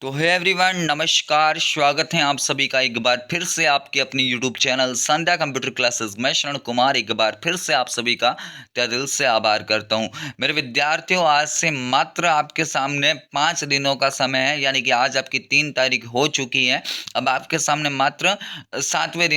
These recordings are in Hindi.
तो है एवरीवन, नमस्कार। स्वागत है आप सभी का एक बार फिर से आपके अपनी यूट्यूब चैनल संध्या कंप्यूटर क्लासेस। मैं शरण कुमार एक बार फिर से आप सभी का तहे दिल से आभार करता हूं। मेरे विद्यार्थियों, आज से मात्र आपके सामने 5 दिनों का समय है, यानी कि आज आपकी 3 तारीख हो चुकी है। अब आपके सामने मात्र 5वें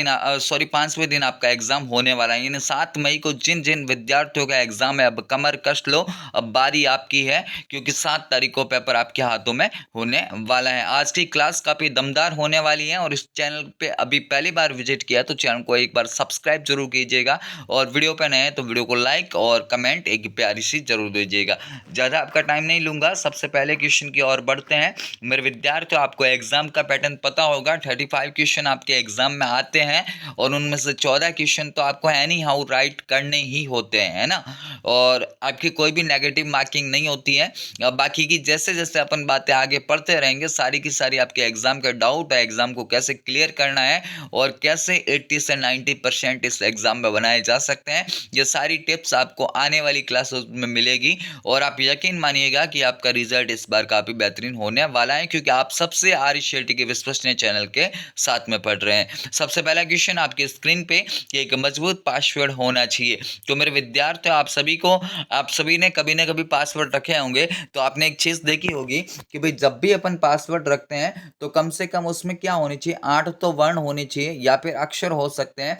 दिन आपका एग्जाम होने वाला है। यानी 7 मई को जिन जिन विद्यार्थियों का एग्जाम है, अब कमर कस लो, अब बारी आपकी है, क्योंकि 7 तारीख को पेपर आपके हाथों में होने वाला है। आज की क्लास काफ़ी दमदार होने वाली है, और इस चैनल पे अभी पहली बार विजिट किया तो चैनल को एक बार सब्सक्राइब जरूर कीजिएगा, और वीडियो पे नए हैं तो वीडियो को लाइक और कमेंट एक प्यारी सी जरूर दीजिएगा। ज़्यादा आपका टाइम नहीं लूँगा, सबसे पहले क्वेश्चन की ओर बढ़ते हैं। मेरे विद्यार्थियों, आपको एग्जाम का पैटर्न पता होगा। 35 क्वेश्चन आपके एग्जाम में आते हैं, और उनमें से 14 क्वेश्चन तो आपको एनी हाउ राइट करने ही होते हैं, है ना। और आपकी कोई भी नेगेटिव मार्किंग नहीं होती है। बाकी की जैसे जैसे अपन बातें आगे पढ़ते रहेंगे, सारी की सारी आपके एग्जाम का डाउट है, एग्जाम को कैसे क्लियर करना है और कैसे 80 से 90% इस एग्जाम में बनाए जा सकते हैं, ये सारी टिप्स आपको आने वाली क्लासेस में मिलेगी। और आप यकीन मानिएगा कि आपका रिजल्ट इस बार काफी बेहतरीन होने वाला है, क्योंकि आप सबसे आर शेट्टी के विश्वसनीय चैनल के साथ में पढ़ रहे हैं। सबसे पहला क्वेश्चन आपकी स्क्रीन पे कि एक मजबूत पासवर्ड होना चाहिए। तो मेरे विद्यार्थियों, आप सभी ने कभी ना कभी पासवर्ड रखे होंगे, तो आपने एक चीज देखी होगी कि भाई जब भी अपन पासवर्ड रखते हैं तो कम से कम उसमें क्या होनी चाहिए, 8 तो वर्ण होनी चाहिए, या फिर अक्षर हो सकते हैं।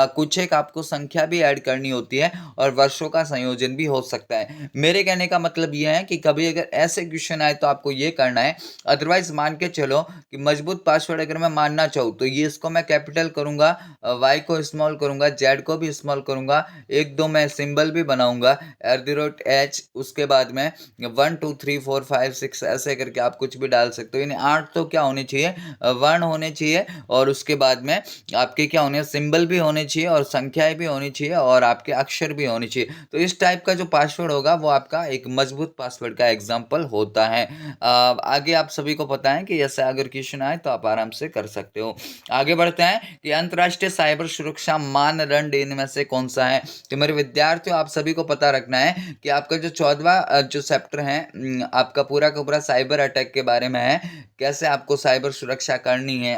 कुछ एक आपको संख्या भी ऐड करनी होती है, और वर्षों का संयोजन भी हो सकता है। मेरे कहने का मतलब यह है कि कभी अगर ऐसे क्वेश्चन आए तो आपको ये करना है। अदरवाइज मान के चलो कि मजबूत पासवर्ड अगर मैं मानना चाहूँ तो ये इसको मैं कैपिटल करूंगा, वाई को स्मॉल करूंगा, जेड को भी स्मॉल करूंगा, एक दो मैं सिंबल भी बनाऊंगा @h, उसके बाद में 1 2 3 4 5 6 ऐसे करके आप कुछ भी डाल सकते हो। यानी 8 तो क्या होने चाहिए, वर्ण होने चाहिए, और उसके बाद में आपके क्या होने, सिंबल भी होने चाहिए, और संख्याएं भी होनी चाहिए, और आपके अक्षर भी होने चाहिए। तो इस टाइप का जो पासवर्ड होगा वो आपका एक मजबूत पासवर्ड का एग्जाम्पल होता है। आगे आप सभी को पता है कि ऐसे अगर क्वेश्चन आए तो आप आराम से कर सकते हो। आगे बढ़ते हैं कि अंतरराष्ट्रीय साइबर सुरक्षा मानदंड इनमें से कौन सा है। तो मेरे विद्यार्थियों, आप सभी को पता रखना है कि आपका जो 14वां जो चैप्टर है, आपका पूरा का पूरा साइबर अटैक के बारे में है। कैसे आपको साइबर सुरक्षा करनी है,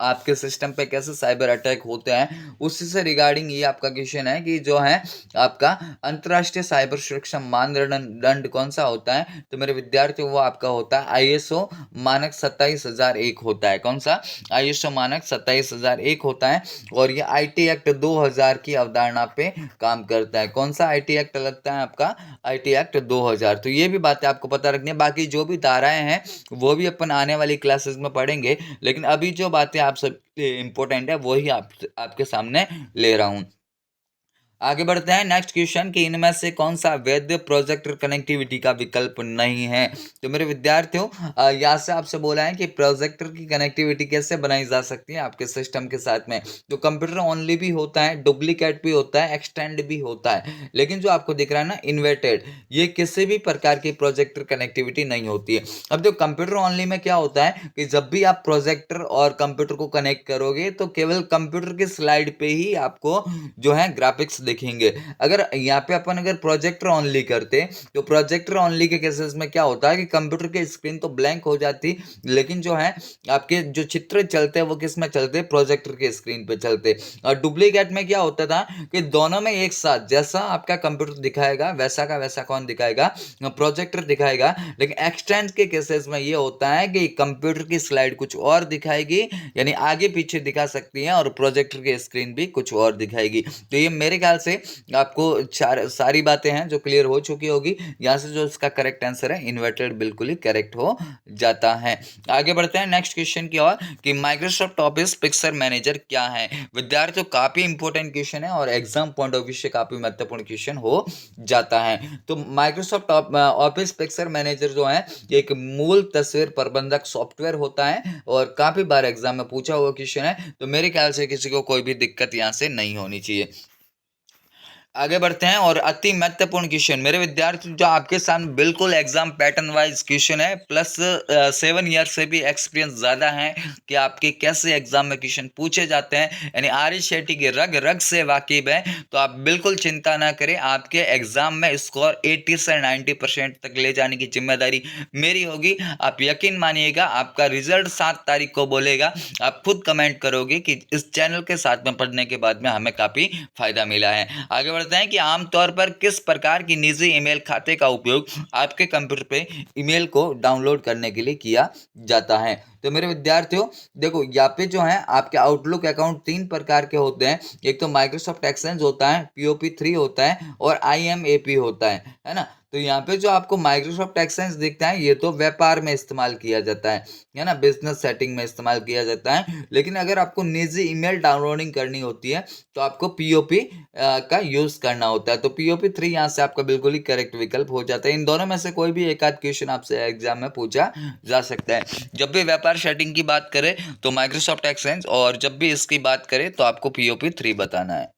आपके सिस्टम पे कैसे साइबर अटैक होते हैं, उसी से रिगार्डिंग ये आपका क्वेश्चन है कि जो है आपका अंतरराष्ट्रीय साइबर सुरक्षा मानदंड कौन सा होता है। तो मेरे विद्यार्थियों, वो आपका होता है ISO मानक 27001 होता है। कौन सा? ISO मानक 27001 होता है, और ये IT एक्ट 2000 की अवधारणा पे काम करता है। कौन सा IT एक्ट लगता है आपका? IT act 2000। तो ये भी बातें आपको पता रखनी है। बाकी जो भी धाराएं हैं वो भी अपन आने वाली क्लासेस में पढ़ेंगे, लेकिन अभी जो बातें आप सब इम्पोर्टेंट है वही आपके सामने ले रहा हूँ। आगे बढ़ते हैं नेक्स्ट क्वेश्चन कि इनमें से कौन सा वैध प्रोजेक्टर कनेक्टिविटी का विकल्प नहीं है। तो मेरे विद्यार्थियों, यहाँ से आपसे बोला है कि प्रोजेक्टर की कनेक्टिविटी कैसे बनाई जा सकती है आपके सिस्टम के साथ में। तो कंप्यूटर ओनली भी होता है, डुप्लीकेट भी होता है, एक्सटेंड भी होता है, लेकिन जो आपको दिख रहा है ना इन्वर्टेड, ये किसी भी प्रकार की प्रोजेक्टर कनेक्टिविटी नहीं होती है। अब जो कंप्यूटर ओनली में क्या होता है कि जब भी आप प्रोजेक्टर और कंप्यूटर को कनेक्ट करोगे तो केवल कंप्यूटर की स्लाइड पे ही आपको जो है ग्राफिक्स दिखेंगे। अगर यहाँ पे अपन अगर प्रोजेक्टर ऑनली करते तो प्रोजेक्टर ऑनली के केसेस में क्या होता है कि कंप्यूटर की स्क्रीन तो ब्लैंक हो जाती, लेकिन जो है आपके जो चित्र चलते हैं वो किस में चलते, प्रोजेक्टर के स्क्रीन पे चलते। और डुप्लीकेट में क्या होता था कि दोनों में एक साथ जैसा आपका कंप्यूटर दिखाएगा वैसा का वैसा कौन दिखाएगा, प्रोजेक्टर दिखाएगा। लेकिन एक्सटेंड के केसेस में ये होता है कि कंप्यूटर की स्लाइड कुछ और दिखाएगी, यानी आगे पीछे दिखा सकती है, और प्रोजेक्टर की स्क्रीन भी कुछ और दिखाएगी। तो ये मेरे ख्याल से आपको सारी बातें हैं जो क्लियर हो चुकी होगी। यहाँ से जो इसका करेक्ट आंसर है इन्वर्टेड बिल्कुल ही करेक्ट हो जाता है। आगे बढ़ते हैं नेक्स्ट क्वेश्चन की ओर कि माइक्रोसॉफ्ट ऑफिस पिक्चर मैनेजर क्या है। विद्यार्थियों, काफी इंपॉर्टेंट क्वेश्चन है, और एग्जाम पॉइंट ऑफ व्यू से काफी महत्वपूर्ण क्वेश्चन हो जाता है। तो माइक्रोसॉफ्ट ऑफिस पिक्चर मैनेजर जो है एक मूल तस्वीर प्रबंधक सॉफ्टवेयर होता है, और काफी बार एग्जाम में पूछा हुआ क्वेश्चन है। तो मेरे ख्याल से किसी को कोई भी दिक्कत यहाँ से नहीं होनी चाहिए। आगे बढ़ते हैं और अति महत्वपूर्ण क्वेश्चन मेरे विद्यार्थी, जो आपके सामने बिल्कुल एग्जाम पैटर्न वाइज क्वेश्चन है, प्लस 7 ईयर से भी एक्सपीरियंस ज़्यादा है कि आपके कैसे एग्जाम में क्वेश्चन पूछे जाते हैं, यानी आर्य शेट्टी के रग रग से वाकिफ है। तो आप बिल्कुल चिंता ना करें, आपके एग्जाम में स्कोर 80 से 90% तक ले जाने की जिम्मेदारी मेरी होगी। आप यकीन मानिएगा, आपका रिजल्ट 7 तारीख को बोलेगा। आप खुद कमेंट करोगे कि इस चैनल के साथ में पढ़ने के बाद में हमें काफ़ी फायदा मिला है। आगे बढ़ते हैं कि आमतौर पर किस प्रकार की निजी ईमेल खाते का उपयोग आपके कंप्यूटर पे ईमेल को डाउनलोड करने के लिए किया जाता है। तो मेरे विद्यार्थियों, देखो यहाँ पे जो है आपके आउटलुक अकाउंट 3 प्रकार के होते हैं। एक तो माइक्रोसॉफ्ट एक्सेंज होता है, POP3 होता है और IMAP होता है ना। तो यहाँ पे जो आपको माइक्रोसॉफ्ट एक्सेंज दिखता है, ये तो व्यापार में इस्तेमाल किया जाता है ना, बिजनेस सेटिंग में इस्तेमाल किया जाता है। लेकिन अगर आपको निजी ईमेल डाउनलोडिंग करनी होती है तो आपको POP का यूज करना होता है। तो POP3 यहाँ से आपका बिल्कुल ही करेक्ट विकल्प हो जाता है। इन दोनों में से कोई भी एक आध क्वेश्चन आपसे एग्जाम में पूछा जा सकता है। जब भी व्यापार सेटिंग की बात करें तो माइक्रोसॉफ्ट एक्सेंज, और जब भी इसकी बात करें तो आपको POP3 बताना है।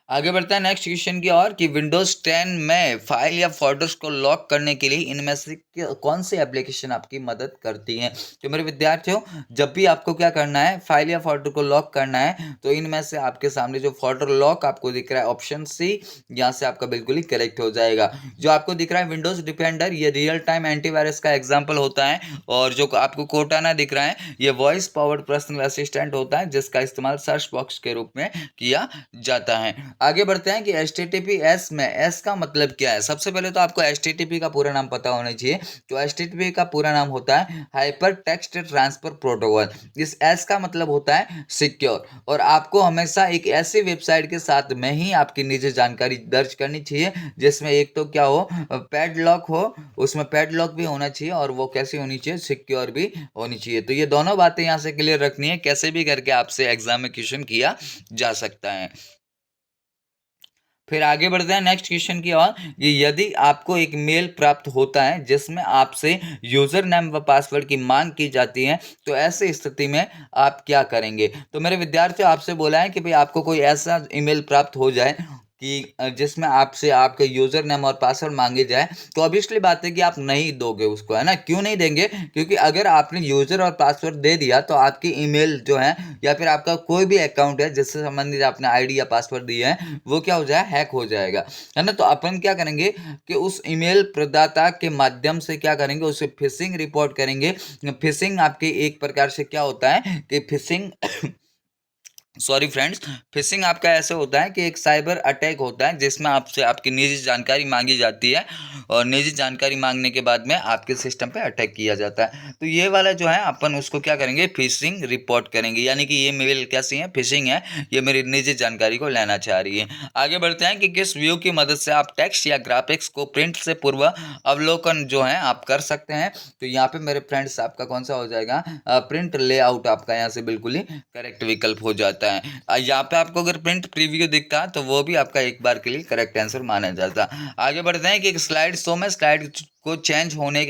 आगे बढ़ता है नेक्स्ट क्वेश्चन की ओर कि विंडोज 10 में फाइल या फोल्डर्स को लॉक करने के लिए इनमें से कौन सी एप्लीकेशन आपकी मदद करती है। तो मेरे विद्यार्थियों, जब भी आपको क्या करना है, फाइल या फोल्डर को लॉक करना है, तो इनमें से आपके सामने जो फोल्डर लॉक आपको दिख रहा है ऑप्शन सी, यहाँ से आपका बिल्कुल ही करेक्ट हो जाएगा। जो आपको दिख रहा है विंडोज डिफेंडर, ये रियल टाइम एंटीवायरस का एग्जाम्पल होता है। और जो आपको कोर्टाना दिख रहा है, ये वॉइस पावर्ड पर्सनल असिस्टेंट होता है, जिसका इस्तेमाल सर्च बॉक्स के रूप में किया जाता है। आगे बढ़ते हैं कि HTTPS में एस का मतलब क्या है। सबसे पहले तो आपको HTTP का पूरा नाम पता होना चाहिए। तो HTTP का पूरा नाम होता है हाइपर टेक्स्ट ट्रांसफर प्रोटोकॉल। इस एस का मतलब होता है सिक्योर, और आपको हमेशा एक ऐसी वेबसाइट के साथ में ही आपकी निजी जानकारी दर्ज करनी चाहिए जिसमें एक तो क्या हो, पैडलॉक हो, उसमें पैडलॉक भी होना चाहिए, और वो कैसी होनी चाहिए, सिक्योर भी होनी चाहिए। तो ये दोनों बातें यहाँ से क्लियर रखनी है, कैसे भी करके आपसे एग्जाम में क्वेश्चन किया जा सकता है। फिर आगे बढ़ते हैं नेक्स्ट क्वेश्चन की ओर कि यदि आपको एक मेल प्राप्त होता है जिसमें आपसे यूजर नेम व पासवर्ड की मांग की जाती है, तो ऐसी स्थिति में आप क्या करेंगे। तो मेरे विद्यार्थियों, आपसे बोला है कि भाई आपको कोई ऐसा ईमेल प्राप्त हो जाए कि जिसमें आपसे आपके यूजर नेम और पासवर्ड मांगे जाए, तो ऑब्वियसली बात है कि आप नहीं दोगे उसको, है ना। क्यों नहीं देंगे, क्योंकि अगर आपने यूजर और पासवर्ड दे दिया तो आपकी ईमेल जो है या फिर आपका कोई भी अकाउंट है जिससे संबंधित आपने आईडी या पासवर्ड दिया है, वो क्या हो जाए, हैक हो जाएगा, है ना। तो अपन क्या करेंगे कि उस ईमेल प्रदाता के माध्यम से क्या करेंगे, उसे फिशिंग रिपोर्ट करेंगे। फिशिंग आपके एक प्रकार से क्या होता है कि फिशिंग सॉरी फ्रेंड्स, फिशिंग आपका ऐसे होता है कि एक साइबर अटैक होता है जिसमें आपसे आपकी निजी जानकारी मांगी जाती है, और निजी जानकारी मांगने के बाद में आपके सिस्टम पे अटैक किया जाता है। तो ये वाला जो है अपन उसको क्या करेंगे, फिशिंग रिपोर्ट करेंगे, यानी कि ये मेल कैसी है, फिशिंग है, ये मेरी निजी जानकारी को लेना चाह रही है। आगे बढ़ते हैं कि किस व्यू की मदद से आप टेक्स्ट या ग्राफिक्स को प्रिंट से पूर्व अवलोकन जो है आप कर सकते हैं। तो यहाँ पे मेरे फ्रेंड्स आपका कौन सा हो जाएगा, प्रिंट लेआउट आपका यहाँ से बिल्कुल ही करेक्ट विकल्प हो जाता है। यहाँ पे आपको अगर प्रिंट प्रीव्यू दिखता है तो वो भी आपका एक बार के लिए करेक्ट आंसर माना जाता है। आगे बढ़ते हैं कि एक स्लाइड शो में स्लाइड को चेंज होने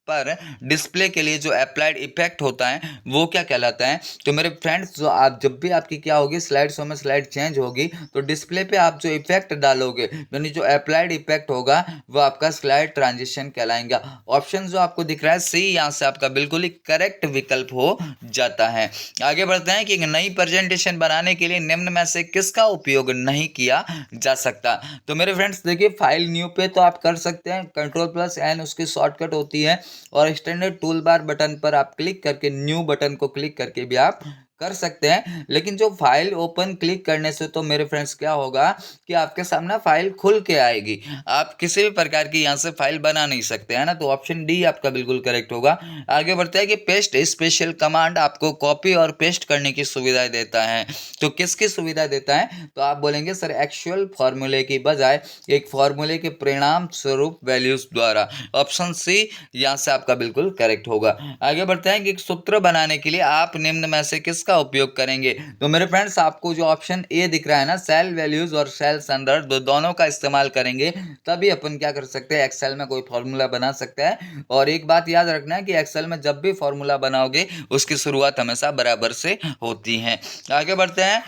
पर डिस्प्ले के लिए जो अप्लाइड इफेक्ट होता है वो क्या कहलाता है। तो मेरे फ्रेंड्स, जो आप जब भी आपकी क्या होगी, स्लाइड शो में स्लाइड चेंज होगी तो डिस्प्ले पे आप जो इफेक्ट डालोगे, यानी जो अप्लाइड इफेक्ट होगा, वो आपका स्लाइड ट्रांजिशन कहलाएगा। ऑप्शन जो आपको दिख रहा है सी, यहाँ से आपका बिल्कुल ही करेक्ट विकल्प हो जाता है। आगे बढ़ते हैं कि एक नई प्रेजेंटेशन बनाने के लिए निम्न में से किसका उपयोग नहीं किया जा सकता। तो मेरे फ्रेंड्स देखिए, फाइल न्यू पे तो आप कर सकते हैं, Ctrl+N उसकी शॉर्टकट होती है, और स्टैंडर्ड टूल बार बटन पर आप क्लिक करके न्यू बटन को क्लिक करके भी आप कर सकते हैं। लेकिन जो फाइल ओपन क्लिक करने से तो मेरे फ्रेंड्स क्या होगा कि आपके सामने फाइल खुल के आएगी, आप किसी भी प्रकार की यहाँ से फाइल बना नहीं सकते, है ना। तो ऑप्शन डी आपका बिल्कुल करेक्ट होगा। आगे बढ़ता है कि पेस्ट स्पेशल कमांड आपको कॉपी और पेस्ट करने की सुविधा देता है। तो किसकी सुविधा देता है, तो आप बोलेंगे सर एक्चुअल फॉर्मूले की बजाय एक फॉर्मूले के परिणाम स्वरूप वैल्यूज द्वारा। ऑप्शन सी यहाँ से आपका बिल्कुल करेक्ट होगा। आगे बढ़ते हैं कि एक सूत्र बनाने के लिए आप निम्न में से किसका उपयोग करेंगे। तो मेरे फ्रेंड्स, आपको जो ऑप्शन ए दिख रहा है ना, सेल वैल्यूज और सेल संदर्भ दोनों का इस्तेमाल करेंगे, तभी अपन क्या कर सकते हैं, एक्सेल में कोई फॉर्मूला बना सकते हैं। और एक बात याद रखना है कि एक्सेल में जब भी फॉर्मूला बनाओगे उसकी शुरुआत हमेशा बराबर से होती है। आगे बढ़ते हैं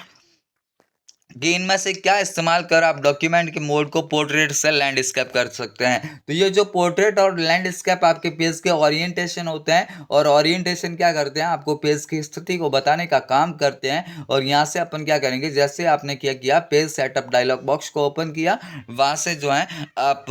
कि इनमें से क्या इस्तेमाल कर आप डॉक्यूमेंट के मोड को पोर्ट्रेट से लैंडस्केप कर सकते हैं। तो ये जो पोर्ट्रेट और लैंडस्केप आपके पेज के ओरिएंटेशन होते हैं, और ओरिएंटेशन क्या करते हैं, आपको पेज की स्थिति को बताने का काम करते हैं। और यहाँ से अपन क्या करेंगे, जैसे आपने क्या किया, पेज सेटअप डायलॉग बॉक्स को ओपन किया, वहाँ से जो है आप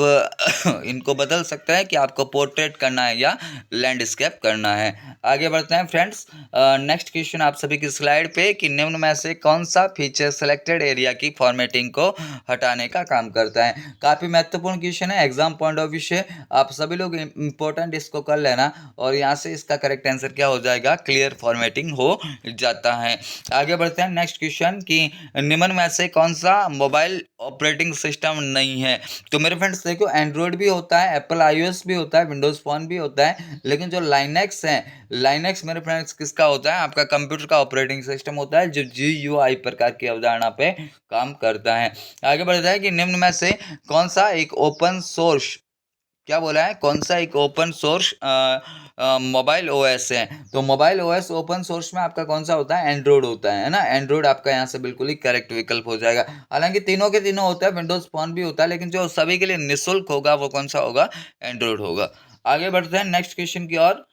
इनको बदल सकते हैं कि आपको पोर्ट्रेट करना है या लैंडस्केप करना है। आगे बढ़ते हैं फ्रेंड्स। नेक्स्ट क्वेश्चन आप सभी की स्लाइड पे, कि निम्न में से कौन सा फीचर सिलेक्टेड एरिया की फॉर्मेटिंग को हटाने का काम करता है। काफ़ी महत्वपूर्ण क्वेश्चन है, एग्जाम पॉइंट ऑफ व्यू से आप सभी लोग इंपॉर्टेंट इसको कर लेना, और यहाँ से इसका करेक्ट आंसर क्या हो जाएगा, क्लियर फॉर्मेटिंग हो जाता है। आगे बढ़ते हैं नेक्स्ट क्वेश्चन, कि निम्न में से कौन सा मोबाइल ऑपरेटिंग सिस्टम नहीं है। तो मेरे फ्रेंड्स देखो, एंड्रॉयड भी होता है, एप्पल आईओएस भी होता है, विंडोज फोन भी होता है, लेकिन जो लाइनेक्स है, लाइनेक्स मेरे फ्रेंड्स किसका होता है, आपका कंप्यूटर का ऑपरेटिंग सिस्टम होता है, जो GUI प्रकार की अवधारणा पे काम करता है। आगे बढ़ता है कि निम्न में से कौन सा एक ओपन सोर्स, क्या बोला है, कौन सा एक ओपन सोर्स मोबाइल ओएस है। तो मोबाइल ओएस ओपन सोर्स में आपका कौन सा होता है, एंड्रॉयड होता है ना। एंड्रॉयड आपका यहाँ से बिल्कुल ही करेक्ट विकल्प हो जाएगा। हालांकि तीनों के तीनों होता है, विंडोज फोन भी होता है, लेकिन जो सभी के लिए निःशुल्क होगा वो कौन सा होगा, एंड्रॉयड होगा। आगे बढ़ते हैं नेक्स्ट क्वेश्चन की ओर,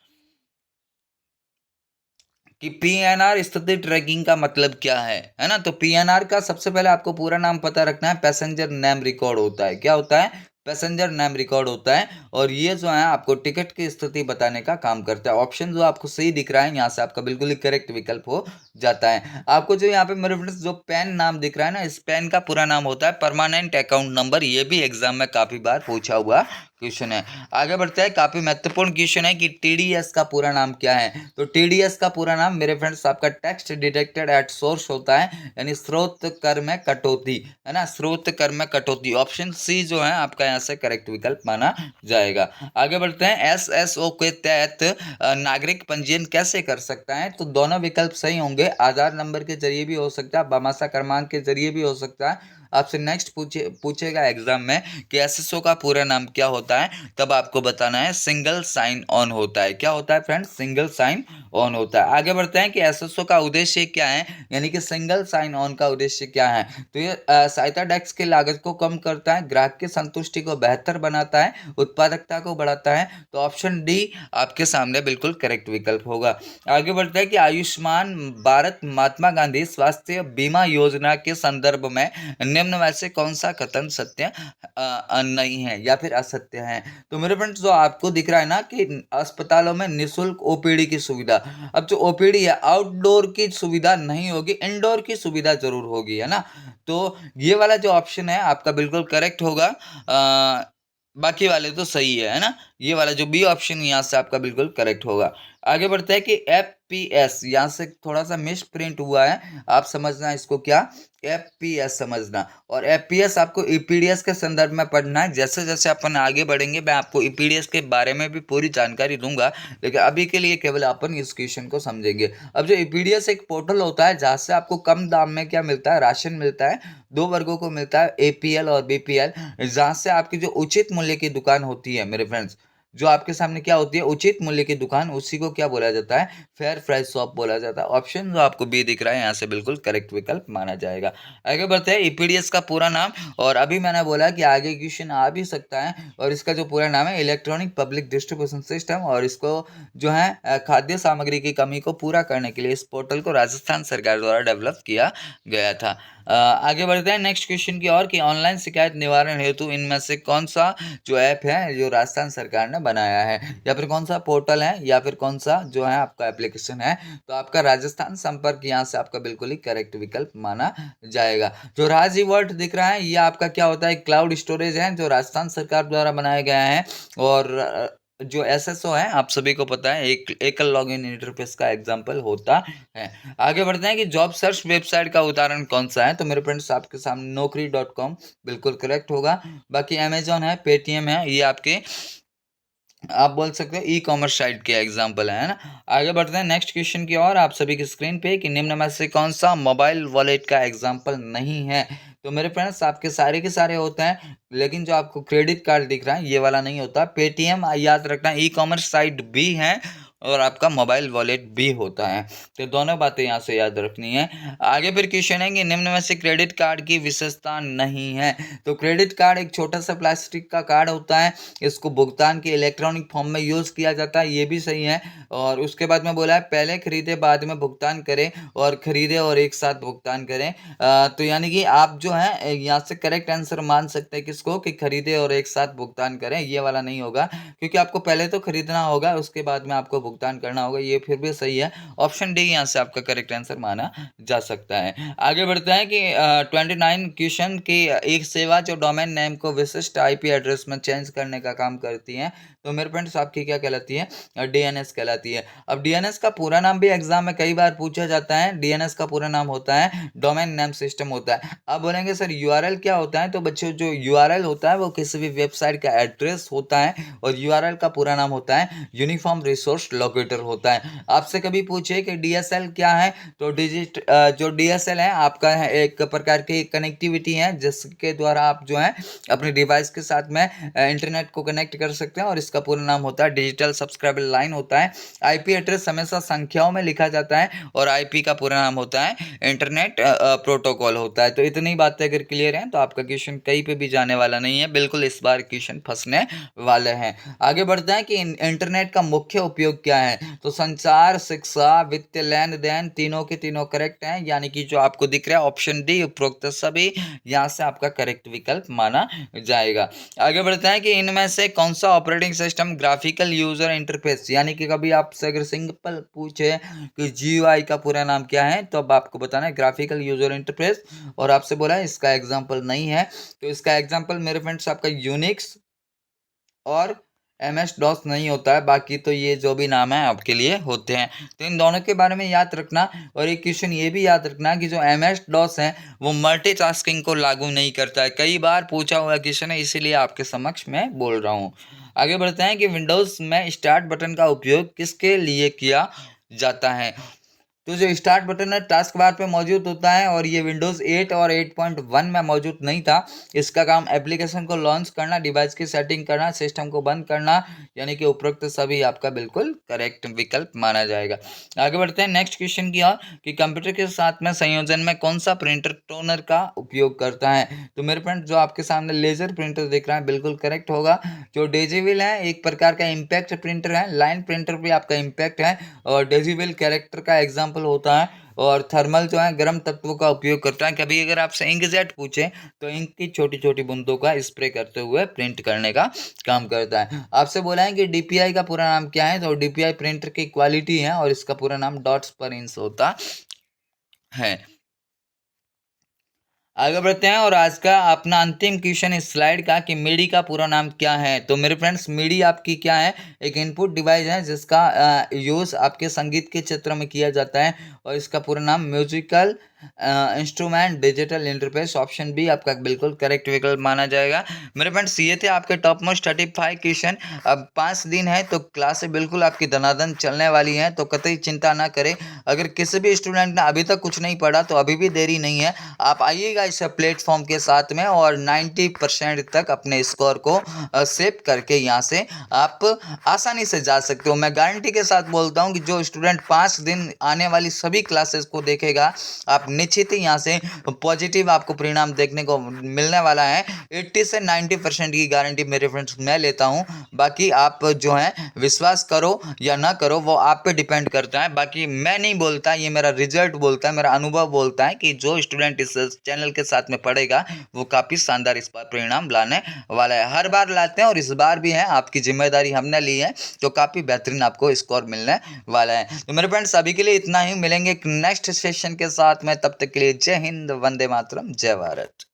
कि PNR स्थिति ट्रैकिंग का मतलब क्या है ना। तो PNR का सबसे पहले आपको पूरा नाम पता रखना है, पैसेंजर नेम रिकॉर्ड होता है। क्या होता है, पैसेंजर नेम रिकॉर्ड होता है, और ये जो है आपको टिकट की स्थिति बताने का काम करता है। ऑप्शन जो आपको सही दिख रहा है, यहाँ से आपका बिल्कुल ही करेक्ट विकल्प हो जाता है। आपको जो यहाँ पे मेरे फ्रेंड्स जो पेन नाम दिख रहा है ना, इस पेन का पूरा नाम होता है परमानेंट अकाउंट नंबर। ये भी एग्जाम में काफी बार पूछा हुआ क्वेश्चन है। आगे बढ़ते हैं, काफी महत्वपूर्ण क्वेश्चन है, कि TDS का पूरा नाम क्या है। तो TDS का पूरा नाम मेरे फ्रेंड्स आपका टेक्स्ट डिटेक्टेड एट सोर्स होता है, यानी स्रोत कर में कटौती, है ना, स्रोत कर में कटौती। ऑप्शन सी जो है आपका यहाँ से करेक्ट विकल्प माना जाएगा। आगे बढ़ते हैं, SSO के तहत नागरिक पंजीयन कैसे कर सकता है। तो दोनों विकल्प सही होंगे, आधार नंबर के जरिए भी हो सकता है, बामासा क्रमांक के जरिए भी हो सकता है। आपसे नेक्स्ट पूछेगा एग्जाम में कि SSO का पूरा नाम क्या होता है, तब आपको बताना है सिंगल साइन ऑन होता है। क्या होता है फ्रेंड्स, सिंगल साइन ऑन होता है। आगे बढ़ते हैं कि SSO का उद्देश्य क्या है, यानी कि सिंगल साइन ऑन का उद्देश्य क्या है। तो ये सहायता डेस्क की लागत को कम करता है, ग्राहक की संतुष्टि को बेहतर बनाता है, उत्पादकता को बढ़ाता है। तो ऑप्शन डी आपके सामने बिल्कुल करेक्ट विकल्प होगा। आगे बढ़ते हैं कि आयुष्मान भारत महात्मा गांधी स्वास्थ्य बीमा योजना के संदर्भ में निम्न में से कौन सा कथन सत्य नहीं है या फिर असत्य है। तो मेरे फ्रेंड्स जो आपको दिख रहा है ना, कि अस्पतालों में निःशुल्क OPD की सुविधा, अब जो OPD है आउटडोर की सुविधा नहीं होगी, इंडोर की सुविधा जरूर होगी, है ना। तो ये वाला जो ऑप्शन है आपका बिल्कुल करेक्ट होगा। बाकी वाले तो सही है ना। ये वाला जो बी ऑप्शन यहाँ से आपका बिल्कुल करेक्ट होगा। आगे बढ़ते हैं कि FPS, यहाँ से थोड़ा सा मिस प्रिंट हुआ है, आप समझना इसको क्या, FPS समझना। और FPS आपको EPDS के संदर्भ में पढ़ना है। जैसे जैसे अपन आगे बढ़ेंगे मैं आपको EPDS के बारे में भी पूरी जानकारी दूंगा, लेकिन अभी के लिए केवल अपन इस क्वेश्चन को समझेंगे। अब जो EPDS एक पोर्टल होता है, जहाँ से आपको कम दाम में क्या मिलता है, राशन मिलता है। दो वर्गों को मिलता है, APL और BPL, जहाँ से आपकी जो उचित मूल्य की दुकान होती है मेरे फ्रेंड्स, जो आपके सामने क्या होती है, उचित मूल्य की दुकान, उसी को क्या बोला जाता है, फेयर प्राइस शॉप बोला जाता है। ऑप्शन जो आपको बी दिख रहा है, यहाँ से बिल्कुल करेक्ट विकल्प माना जाएगा। आगे बढ़ते हैं, EPDS का पूरा नाम, और अभी मैंने बोला कि आगे क्वेश्चन आ भी सकता है, और इसका जो पूरा नाम है इलेक्ट्रॉनिक पब्लिक डिस्ट्रीब्यूशन सिस्टम, और इसको जो है खाद्य सामग्री की कमी को पूरा करने के लिए इस पोर्टल को राजस्थान सरकार द्वारा डेवलप किया गया था। आगे बढ़ते हैं नेक्स्ट क्वेश्चन की ओर, कि ऑनलाइन शिकायत निवारण हेतु इनमें से कौन सा जो ऐप है जो राजस्थान सरकार ने बनाया है, या फिर कौन सा पोर्टल है, या फिर कौन सा जो है आपका एप्लीकेशन है। तो आपका राजस्थान संपर्क यहाँ से आपका बिल्कुल ही करेक्ट विकल्प माना जाएगा। जो राजी वर्ड दिख रहा है, ये आपका क्या होता है, क्लाउड स्टोरेज है, जो राजस्थान सरकार द्वारा बनाया गया है। और जो SSO है आप सभी को पता है, एक एकल लॉगिन इंटरफेस का एग्जाम्पल होता है। आगे बढ़ते हैं कि जॉब सर्च वेबसाइट का उदाहरण कौन सा है। तो मेरे फ्रेंड्स आपके सामने Naukri.com बिल्कुल करेक्ट होगा। बाकी Amazon है, Paytm है, ये आपके आप बोल सकते हो E-कॉमर्स साइट के एग्जाम्पल है ना। आगे बढ़ते हैं नेक्स्ट क्वेश्चन की ओर, आप सभी की स्क्रीन पे, कि निम्न में से कौन सा मोबाइल वॉलेट का एग्जाम्पल नहीं है। तो मेरे फ्रेंड्स आपके सारे के सारे होते हैं, लेकिन जो आपको क्रेडिट कार्ड दिख रहा है ये वाला नहीं होता। पेटीएम याद रखना, ई-कॉमर्स साइट भी है, और आपका मोबाइल वॉलेट भी होता है। तो दोनों बातें यहाँ से याद रखनी है। आगे फिर क्वेश्चन है कि निम्न में से क्रेडिट कार्ड की विशेषता नहीं है। तो क्रेडिट कार्ड एक छोटा सा प्लास्टिक का कार्ड होता है, इसको भुगतान के इलेक्ट्रॉनिक फॉर्म में यूज़ किया जाता है, ये भी सही है। और उसके बाद में बोला है पहले खरीदे बाद में भुगतान करें, और खरीदे और एक साथ भुगतान करें। तो यानी कि आप जो है यहाँ से करेक्ट आंसर मान सकते हैं किसको, कि खरीदे और एक साथ भुगतान करें, ये वाला नहीं होगा, क्योंकि आपको पहले तो खरीदना होगा, उसके बाद में आपको भुगतान करना होगा, ये फिर भी सही है। ऑप्शन डी यहाँ से आपका करेक्ट आंसर माना जा सकता है। आगे बढ़ते हैं कि 29 क्वेश्चन की एक सेवा जो डोमेन नेम को विशिष्ट आईपी एड्रेस में चेंज करने का काम करती है, तो मेरे फ्रेंड्स आपकी क्या कहलाती है, डीएनएस कहलाती है। अब डीएनएस का पूरा नाम भी एग्जाम में कई बार पूछा जाता है। डीएनएस का पूरा नाम होता है डोमेन नेम सिस्टम होता है। आप बोलेंगे सर यूआरएल क्या होता है, तो बच्चों जो यूआरएल होता है वो किसी भी वेबसाइट का एड्रेस होता है, और यूआरएल का पूरा नाम होता है यूनिफॉर्म रिसोर्स लोकेटर होता है। आपसे कभी पूछे कि डीएसएल क्या है, तो जो डीएसएल है आपका है एक प्रकार की कनेक्टिविटी है, जिसके द्वारा आप जो है अपने डिवाइस के साथ में इंटरनेट को कनेक्ट कर सकते हैं, और इसका पूरा नाम होता है डिजिटल सब्सक्राइबर लाइन होता है। आईपी एड्रेस हमेशा संख्याओं में लिखा जाता है, और आईपी का पूरा नाम होता है इंटरनेट प्रोटोकॉल होता है। तो इतनी बातें अगर क्लियर हैं तो आपका क्वेश्चन कहीं पे भी जाने वाला नहीं है, बिल्कुल इस बार क्वेश्चन फंसने वाले हैं। आगे बढ़ते हैं कि इंटरनेट का मुख्य उपयोग क्या है, तो संचार, शिक्षा, वित्तीय लेन देन, तीनों के तीनों करेक्ट हैं, यानी कि जो आपको दिख रहा है ऑप्शन डी उपरोक्त सभी यहाँ से आपका करेक्ट विकल्प माना जाएगा। आगे बढ़ते हैं कि इनमें से कौन सा operating system graphical user interface, यानी कि कभी आपसे अगर सिंपल पूछे कि जीयूआई का पूरा नाम क्या है, तो अब आपको बताना है ग्राफिकल यूजर इंटरफेस, और आपसे बोला है इसका एग्जांपल नहीं है, तो इसका एग्जांपल मेरे फ्रेंड्स आपका यूनिक्स और एमएस डॉस नहीं होता है, बाकी तो ये जो भी नाम है आपके लिए होते हैं। तो इन दोनों के बारे में याद रखना, और एक क्वेश्चन ये भी याद रखना कि जो एमएस डॉस है वो मल्टीटास्किंग को लागू नहीं करता है, कई बार पूछा हुआ क्वेश्चन है, इसीलिए आपके समक्ष मैं बोल रहा हूँ। आगे बढ़ते हैं कि विंडोज़ में स्टार्ट बटन का उपयोग किसके लिए किया जाता है, तो जो स्टार्ट बटन है टास्क बार पे मौजूद होता है, और ये विंडोज़ 8 और 8.1 में मौजूद नहीं था। इसका काम एप्लीकेशन को लॉन्च करना, डिवाइस की सेटिंग करना, सिस्टम को बंद करना, यानी कि उपरोक्त सभी आपका बिल्कुल करेक्ट विकल्प माना जाएगा। आगे बढ़ते हैं नेक्स्ट क्वेश्चन की ओर कि कंप्यूटर के साथ में संयोजन में कौन सा प्रिंटर टोनर का उपयोग करता है, तो मेरे फ्रेंड जो आपके सामने लेजर प्रिंटर दिख रहा है बिल्कुल करेक्ट होगा। जो डेजिविल है एक प्रकार का इम्पैक्ट प्रिंटर है, लाइन प्रिंटर भी आपका इम्पैक्ट है, और डेजिविल कैरेक्टर का एग्जाम्पल होता है, और थर्मल जो है गर्म तत्वों का उपयोग करता है। कभी अगर आपसे इंकजेट पूछे तो इंक की छोटी छोटी बूंदों का स्प्रे करते हुए प्रिंट करने का काम करता है। आपसे बोला है कि डीपीआई का पूरा नाम क्या है, तो डीपीआई प्रिंटर की क्वालिटी है, और इसका पूरा नाम डॉट्स पर इंच होता है। आगे बढ़ते हैं, और आज का अपना अंतिम क्वेश्चन इस स्लाइड का कि मिडी का पूरा नाम क्या है, तो मेरे फ्रेंड्स मिडी आपकी क्या है, एक इनपुट डिवाइस है जिसका यूज़ आपके संगीत के क्षेत्र में किया जाता है, और इसका पूरा नाम musical instrument digital interface, option B आपका बिल्कुल करेक्ट विकल्प माना जाएगा। मेरे फ्रेंड्स ये थे आपके टॉप मोस्ट 35 क्वेश्चन। अब 5 दिन है तो क्लासें बिल्कुल आपकी दनादन चलने वाली हैं, तो कतई चिंता ना करें। अगर किसी भी स्टूडेंट ने अभी तक कुछ नहीं पढ़ा तो अभी भी देरी नहीं है, आप आइएगा इस प्लेटफॉर्म के साथ में, और 90% तक अपने स्कोर को सेव करके यहाँ से आप आसानी से जा सकते हो। मैं गारंटी के साथ बोलता हूँ कि जो स्टूडेंट 5 दिन आने वाली सभी क्लासेस को देखेगा, आप निश्चित ही यहाँ से पॉजिटिव आपको परिणाम देखने को मिलने वाला है। 80 से 90% की गारंटी मेरे फ्रेंड्स मैं लेता हूँ। बाकी आप जो है विश्वास करो या ना करो वो आप पे डिपेंड करता है। बाकी मैं नहीं बोलता, ये मेरा रिजल्ट बोलता है, मेरा अनुभव बोलता है कि जो स्टूडेंट इस चैनल के साथ में पढ़ेगा वो काफ़ी शानदार इस बार परिणाम लाने वाला है। हर बार लाते हैं और इस बार भी है, आपकी जिम्मेदारी हमने ली है, तो काफ़ी बेहतरीन आपको स्कोर मिलने वाला है। तो मेरे फ्रेंड्स अभी के लिए इतना ही, मिलेंगे नेक्स्ट सेशन के साथ में, तब तक के लिए जय हिंद, वंदे मातरम, जय भारत।